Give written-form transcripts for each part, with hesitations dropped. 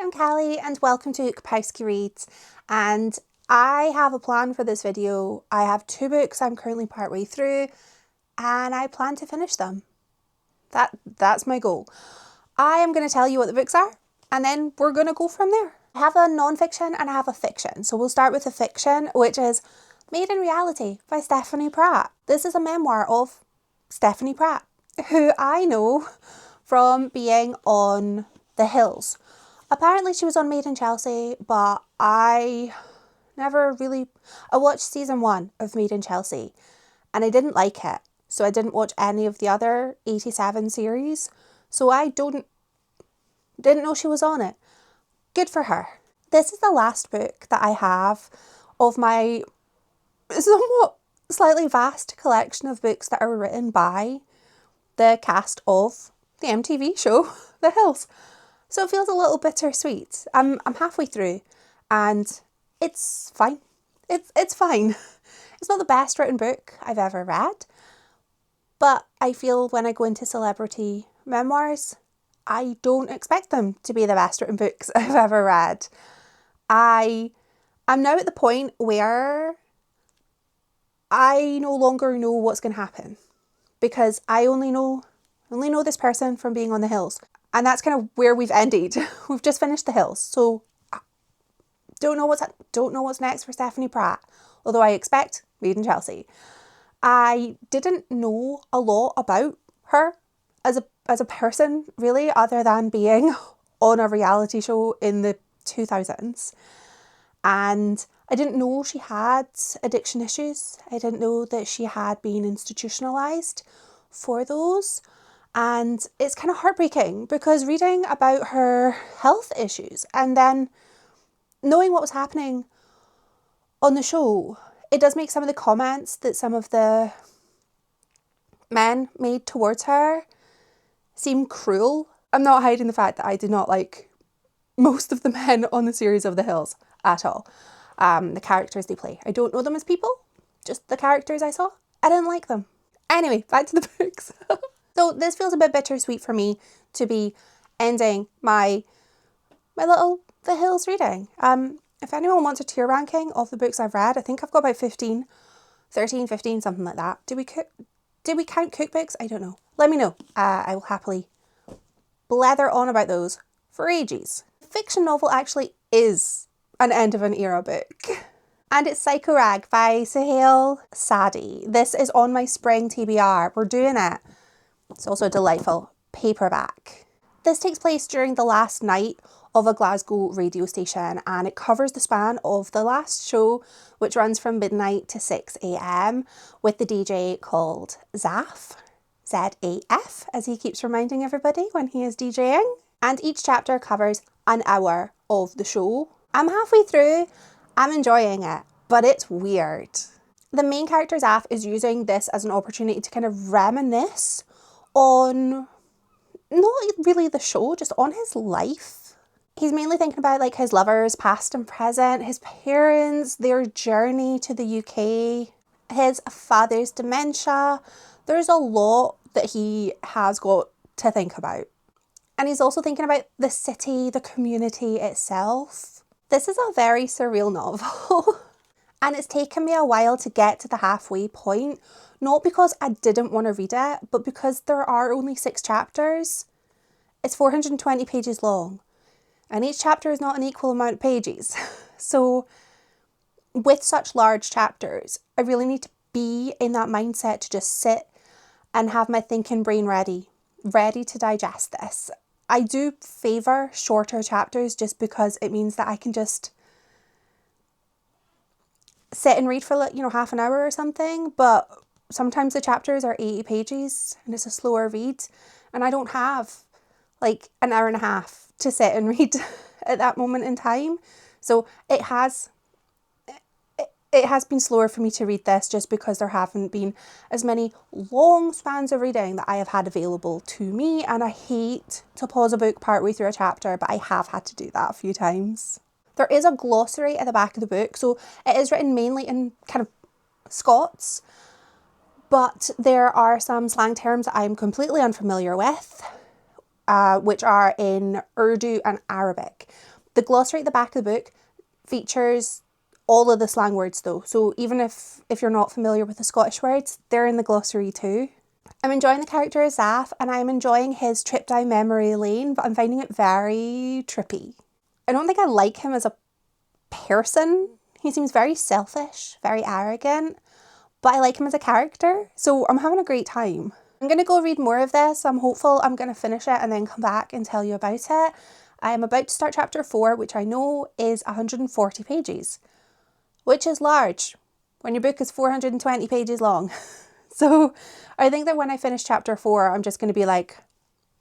I'm Callie and welcome to Kapowski Reads, and I have a plan for this video. I have 2 books I'm currently partway through and I plan to finish them. That's my goal. I am going to tell you what the books are and then we're going to go from there. I have a non-fiction and I have a fiction. So we'll start with the fiction, which is Made in Reality by Stephanie Pratt. This is a memoir of Stephanie Pratt, who I know from being on The Hills. Apparently she was on Made in Chelsea, but I watched season 1 of Made in Chelsea and I didn't like it. So I didn't watch any of the other 87 series. So I didn't know she was on it. Good for her. This is the last book that I have of my somewhat slightly vast collection of books that are written by the cast of the MTV show The Hills. So it feels a little bittersweet. I'm halfway through and it's fine. It's fine. It's not the best written book I've ever read, but I feel when I go into celebrity memoirs, I don't expect them to be the best written books I've ever read. I'm now at the point where I no longer know what's going to happen because I only know this person from being on The Hills. And that's kind of where we've ended. We've just finished The Hills. So don't know what's next for Stephanie Pratt. Although I expect Made in Chelsea. I didn't know a lot about her as a person, really, other than being on a reality show in the 2000s. And I didn't know she had addiction issues. I didn't know that she had been institutionalized for those. And it's kind of heartbreaking because reading about her health issues and then knowing what was happening on the show, it does make some of the comments that some of the men made towards her seem cruel. I'm not hiding the fact that I did not like most of the men on the series of The Hills at all. The characters they play. I don't know them as people, just the characters I saw. I didn't like them. Anyway, back to the books. So this feels a bit bittersweet for me to be ending my little The Hills reading. If anyone wants a tier ranking of the books I've read, I think I've got about 13, 15, something like that. Did we count cookbooks? I don't know. Let me know. I will happily blather on about those for ages. The fiction novel actually is an end of an era book. And it's Psychoraag by Suhayl Saadi. This is on my spring TBR. We're doing it. It's also a delightful paperback. This takes place during the last night of a Glasgow radio station and it covers the span of the last show, which runs from midnight to 6 a.m. with the DJ called Zaf, Z-A-F, as he keeps reminding everybody when he is DJing. And each chapter covers an hour of the show. I'm halfway through, I'm enjoying it, but it's weird. The main character Zaf is using this as an opportunity to kind of reminisce on, not really the show, just on his life. He's mainly thinking about like his lovers, past and present, his parents, their journey to the UK, his father's dementia. There's a lot that he has got to think about. And he's also thinking about the city, the community itself. This is a very surreal novel. And it's taken me a while to get to the halfway point, not because I didn't want to read it, but because there are only 6 chapters. It's 420 pages long, and each chapter is not an equal amount of pages. So with such large chapters, I really need to be in that mindset to just sit and have my thinking brain ready to digest this. I do favour shorter chapters just because it means that I can just sit and read for half an hour or something, but sometimes the chapters are 80 pages and it's a slower read and I don't have like an hour and a half to sit and read at that moment in time. So it has been slower for me to read this just because there haven't been as many long spans of reading that I have had available to me, and I hate to pause a book partway through a chapter, but I have had to do that a few times. There is a glossary at the back of the book, so it is written mainly in kind of Scots, but there are some slang terms that I'm completely unfamiliar with, which are in Urdu and Arabic. The glossary at the back of the book features all of the slang words though. So even if you're not familiar with the Scottish words, they're in the glossary too. I'm enjoying the character of Zaf, and I'm enjoying his trip down memory lane, but I'm finding it very trippy. I don't think I like him as a person. He seems very selfish, very arrogant, but I like him as a character, so I'm having a great time. I'm going to go read more of this. I'm hopeful I'm going to finish it and then come back and tell you about it. I am about to start chapter 4, which I know is 140 pages, which is large when your book is 420 pages long. So I think that when I finish chapter 4, I'm just going to be like,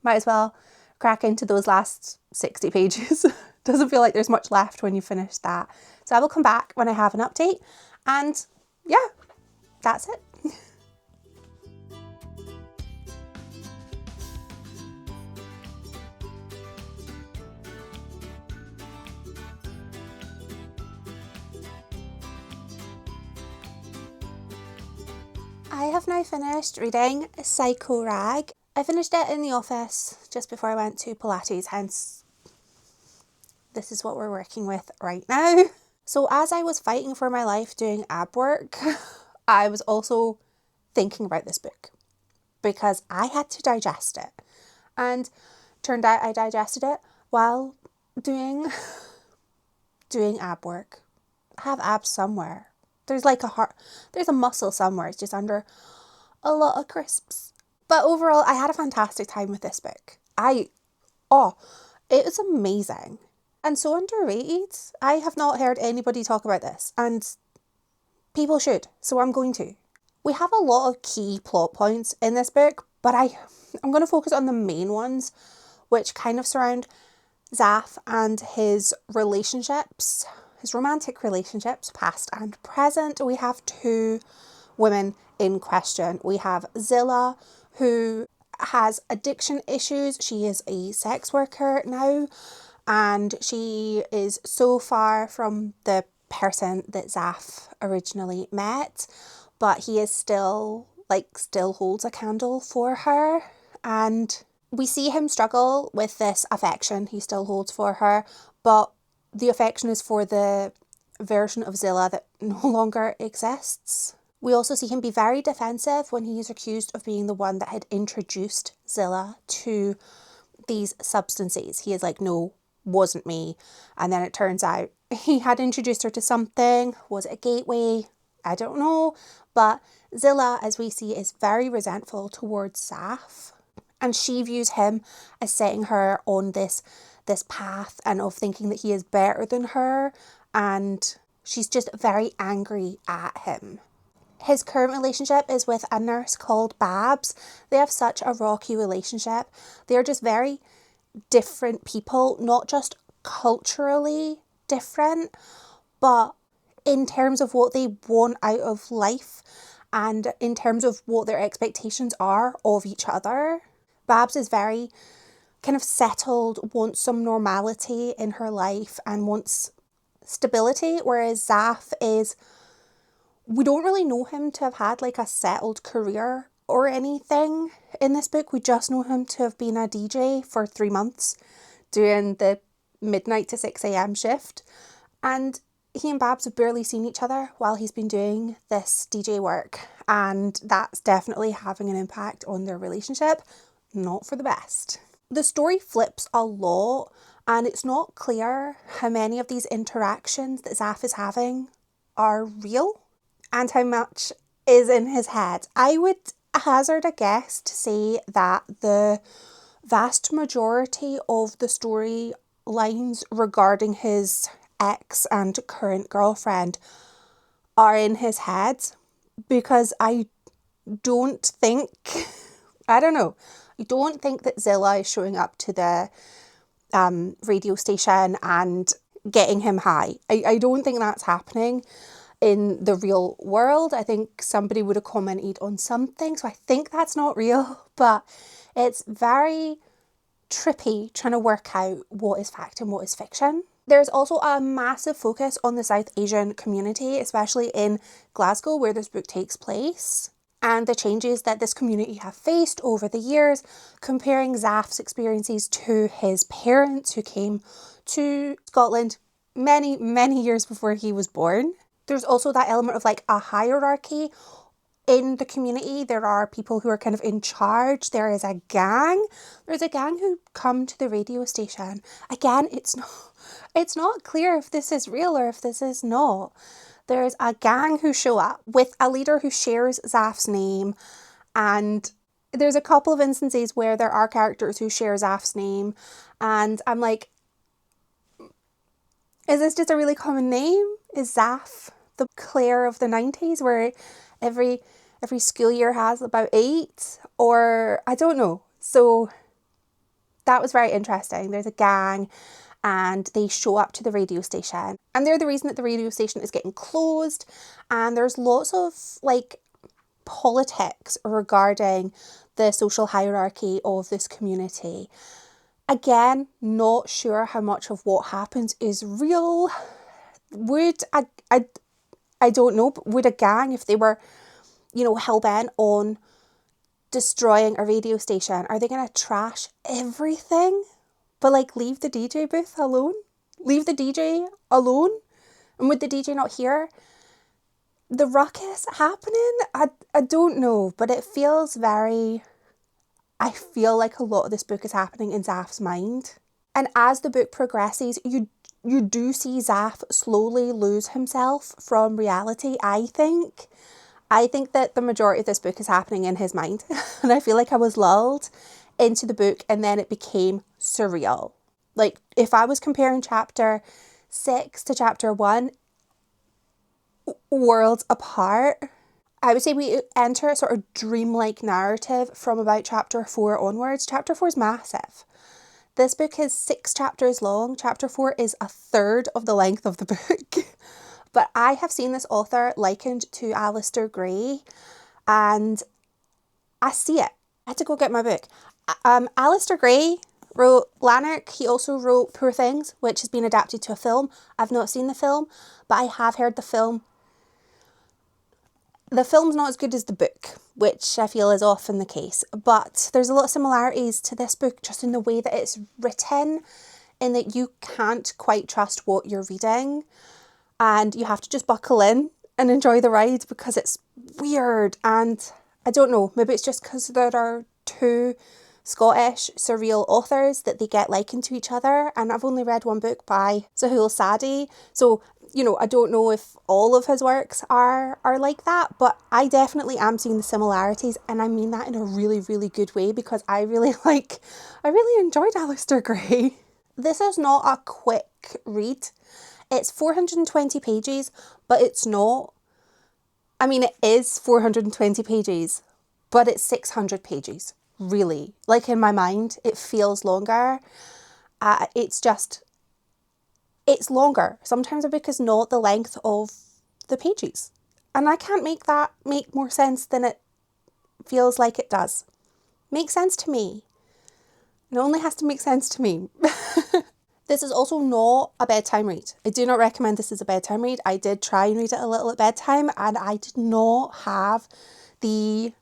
might as well crack into those last 60 pages. Doesn't feel like there's much left when you finish that. So I will come back when I have an update, and yeah, that's it. I have now finished reading Psychoraag. I finished it in the office just before I went to Pilates, hence this is what we're working with right now. So as I was fighting for my life doing ab work, I was also thinking about this book because I had to digest it. And turned out I digested it while doing ab work. I have abs somewhere. There's like there's a muscle somewhere. It's just under a lot of crisps. But overall, I had a fantastic time with this book. It was amazing. And so underrated. I have not heard anybody talk about this, and people should, so I'm going to. We have a lot of key plot points in this book, but I'm going to focus on the main ones, which kind of surround Zaf and his relationships, his romantic relationships, past and present. We have 2 women in question. We have Zilla, who has addiction issues. She is a sex worker now, and she is so far from the person that Zaf originally met, but he is still holds a candle for her, and we see him struggle with this affection he still holds for her, but the affection is for the version of Zilla that no longer exists. We also see him be very defensive when he is accused of being the one that had introduced Zilla to these substances. He is like, no, wasn't me. And then it turns out he had introduced her to something. Was it a gateway? I don't know. But Zilla, as we see, is very resentful towards Zaf. And she views him as setting her on this path and of thinking that he is better than her. And she's just very angry at him. His current relationship is with a nurse called Babs. They have such a rocky relationship. They're just very different people, not just culturally different, but in terms of what they want out of life and in terms of what their expectations are of each other. Babs is very kind of settled, wants some normality in her life and wants stability, whereas Zaf is, we don't really know him to have had like a settled career or anything in this book. We just know him to have been a DJ for 3 months doing the midnight to 6 a.m. shift, and he and Babs have barely seen each other while he's been doing this DJ work, and that's definitely having an impact on their relationship. Not for the best. The story flips a lot, and it's not clear how many of these interactions that Zaf is having are real and how much is in his head. I would hazard a guess to say that the vast majority of the storylines regarding his ex and current girlfriend are in his head, because I don't think that Zilla is showing up to the radio station and getting him high. I don't think that's happening in the real world. I think somebody would have commented on something, so I think that's not real, but it's very trippy trying to work out what is fact and what is fiction. There's also a massive focus on the South Asian community, especially in Glasgow where this book takes place. and the changes that this community have faced over the years, comparing Zaf's experiences to his parents who came to Scotland many, many years before he was born. There's also that element of like a hierarchy in the community. There are people who are kind of in charge. There is a gang. There's a gang who come to the radio station. Again, it's not clear if this is real or if this is not. There's a gang who show up with a leader who shares Zaf's name, and there's a couple of instances where there are characters who share Zaf's name, and I'm like, is this just a really common name? Is Zaf the Claire of the 90s where every school year has about 8? Or I don't know. So that was very interesting. There's a gang and they show up to the radio station, and they're the reason that the radio station is getting closed, and there's lots of like politics regarding the social hierarchy of this community. Again, not sure how much of what happens is real. I don't know, but would a gang, if they were, hell-bent on destroying a radio station, are they going to trash everything? But like leave the DJ booth alone? Leave the DJ alone? And would the DJ not hear the ruckus happening? I don't know, but it feels I feel like a lot of this book is happening in Zaf's mind. And as the book progresses, you do see Zaf slowly lose himself from reality, I think. I think that the majority of this book is happening in his mind. And I feel like I was lulled into the book and then it became surreal. Like if I was comparing chapter 6 to chapter 1, worlds apart. I would say we enter a sort of dreamlike narrative from about chapter 4 onwards. Chapter 4 is massive. This book is 6 chapters long. Chapter 4 is a third of the length of the book. But I have seen this author likened to Alistair Gray, and I see it. I had to go get my book. Alistair Gray wrote Lanark. He also wrote Poor Things, which has been adapted to a film. I've not seen the film, but I have heard the film. The film's not as good as the book, which I feel is often the case, but there's a lot of similarities to this book just in the way that it's written, in that you can't quite trust what you're reading and you have to just buckle in and enjoy the ride because it's weird. And I don't know, maybe it's just because there are 2 Scottish surreal authors that they get likened to each other, and I've only read one book by Suhayl Saadi, so I don't know if all of his works are like that, but I definitely am seeing the similarities, and I mean that in a really, really good way because I really enjoyed Alistair Gray. This is not a quick read. It's 420 pages, but it's not. I mean, it is 420 pages, but it's 600 pages, really. Like in my mind, it feels longer. It's longer. Sometimes a book is not the length of the pages. And I can't make that make more sense than it feels like it does. Makes sense to me. It only has to make sense to me. This is also not a bedtime read. I do not recommend this as a bedtime read. I did try and read it a little at bedtime and I did not have the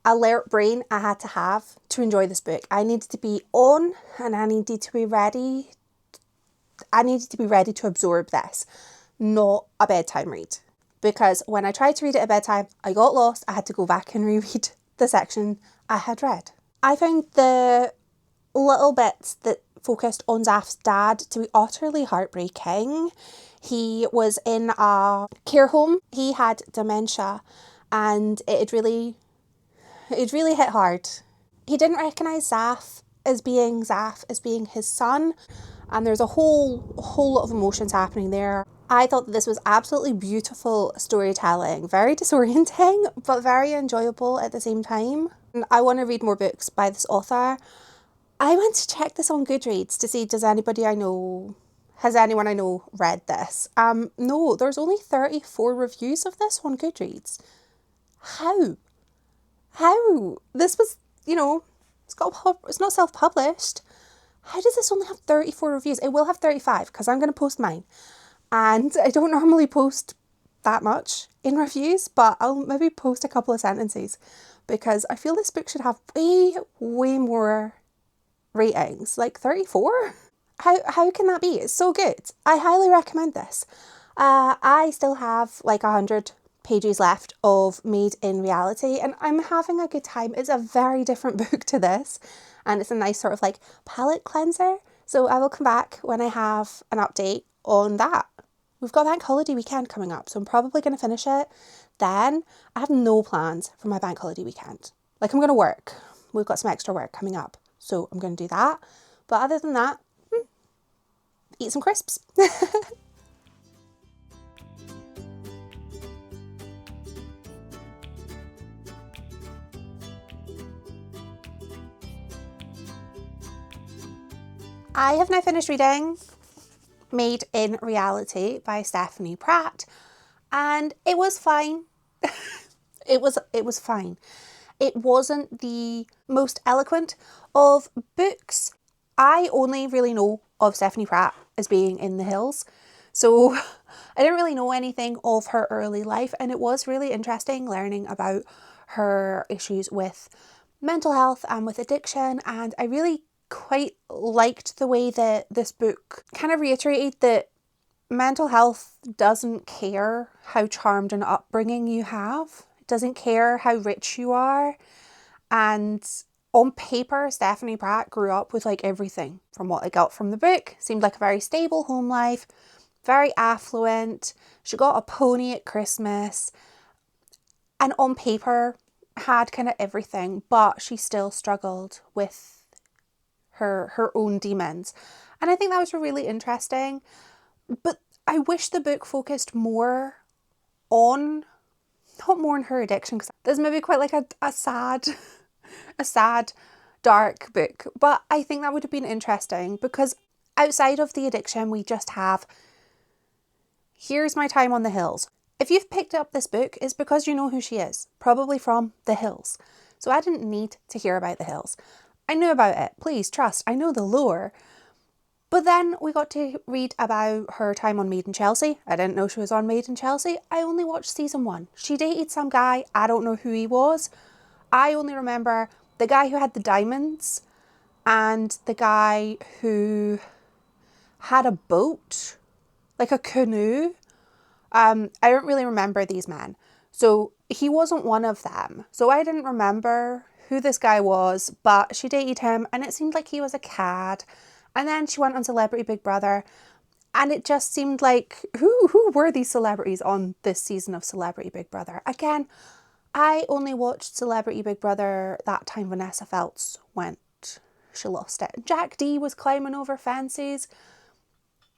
alert brain I had to have to enjoy this book. I needed to be on and I needed to be ready. I needed to be ready to absorb this, not a bedtime read. Because when I tried to read it at bedtime, I got lost. I had to go back and reread the section I had read. I found the little bits that focused on Zaf's dad to be utterly heartbreaking. He was in a care home. He had dementia and it really hit hard. He didn't recognise Zaf as being his son, and there's a whole lot of emotions happening there. I thought that this was absolutely beautiful storytelling, very disorienting, but very enjoyable at the same time. And I want to read more books by this author. I went to check this on Goodreads to see, has anyone I know read this? No, there's only 34 reviews of this on Goodreads. How? This was, it's not self-published. How does this only have 34 reviews? It will have 35 because I'm going to post mine. And I don't normally post that much in reviews, but I'll maybe post a couple of sentences because I feel this book should have way more ratings, like 34. How can that be? It's so good. I highly recommend this. I still have like 100 pages left of Made in Reality and I'm having a good time. It's a very different book to this and it's a nice sort of like palette cleanser. So I will come back when I have an update on that. We've got bank holiday weekend coming up, so I'm probably going to finish it. Then I have no plans for my bank holiday weekend. Like I'm going to work. We've got some extra work coming up, so I'm going to do that. But other than that, eat some crisps. I have now finished reading Made in Reality by Stephanie Pratt, and it was fine. It was fine. It wasn't the most eloquent of books. I only really know of Stephanie Pratt as being in The Hills, so I didn't really know anything of her early life, and it was really interesting learning about her issues with mental health and with addiction, and I really quite liked the way that this book kind of reiterated that mental health doesn't care how charmed an upbringing you have. It doesn't care how rich you are. And on paper, Stephanie Pratt grew up with like everything from what I got from the book. Seemed like a very stable home life, very affluent. She got a pony at Christmas. And on paper, had kind of everything, but she still struggled with her own demons. And I think that was really interesting. But I wish the book focused more on, not more on her addiction, because there's maybe quite like a sad, dark book. But I think that would have been interesting because outside of the addiction, we just have, here's my time on the hills. If you've picked up this book, it's because you know who she is, probably from The Hills. So I didn't need to hear about The Hills. I knew about it, please trust, I know the lore. But then we got to read about her time on Made in Chelsea. I didn't know she was on Made in Chelsea. I only watched season 1. She dated some guy, I don't know who he was. I only remember the guy who had the diamonds and the guy who had a boat, like a canoe. I don't really remember these men. So he wasn't one of them. So I didn't remember who this guy was, but she dated him and it seemed like he was a cad. And then she went on Celebrity Big Brother and it just seemed like, who were these celebrities on this season of Celebrity Big Brother? Again, I only watched Celebrity Big Brother that time Vanessa Feltz went. She lost it. Jack D was climbing over fences.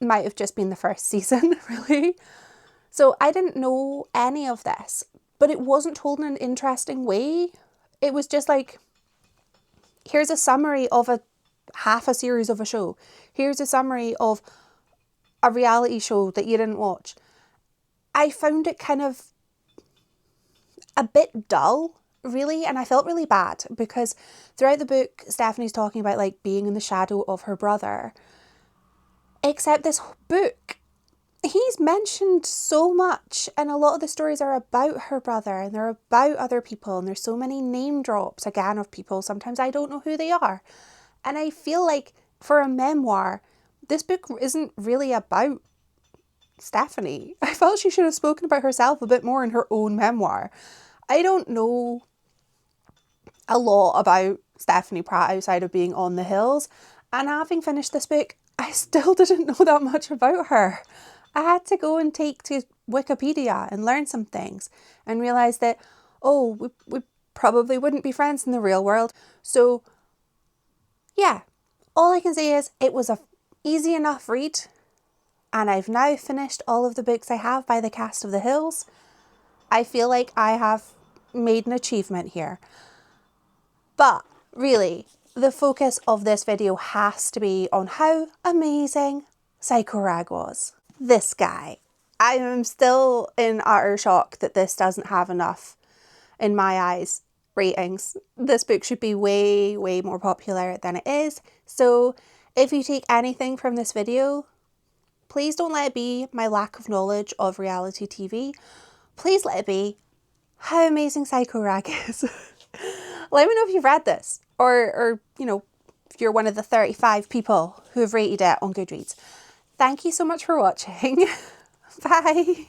Might have just been the first season, really. So I didn't know any of this, but it wasn't told in an interesting way. It was just like, here's a summary of half a series of a show. Here's a summary of a reality show that you didn't watch. I found it kind of a bit dull, really, and I felt really bad because throughout the book, Stephanie's talking about like being in the shadow of her brother. Except this book, he's mentioned so much and a lot of the stories are about her brother and they're about other people and there's so many name drops again of people. Sometimes I don't know who they are. And I feel like for a memoir, this book isn't really about Stephanie. I felt she should have spoken about herself a bit more in her own memoir. I don't know a lot about Stephanie Pratt outside of being on The Hills. And having finished this book, I still didn't know that much about her. I had to go and take to Wikipedia and learn some things and realise that, oh, we probably wouldn't be friends in the real world. So yeah, all I can say is it was a easy enough read and I've now finished all of the books I have by the cast of The Hills. I feel like I have made an achievement here. But really, the focus of this video has to be on how amazing Psychoraag was. This guy. I am still in utter shock that this doesn't have enough, in my eyes, ratings. This book should be way, way more popular than it is. So if you take anything from this video, Please don't let it be my lack of knowledge of reality TV. Please let it be how amazing Psychoraag is. Let me know if you've read this, or you know, if you're one of the 35 people who have rated it on Goodreads. Thank you so much for watching. Bye.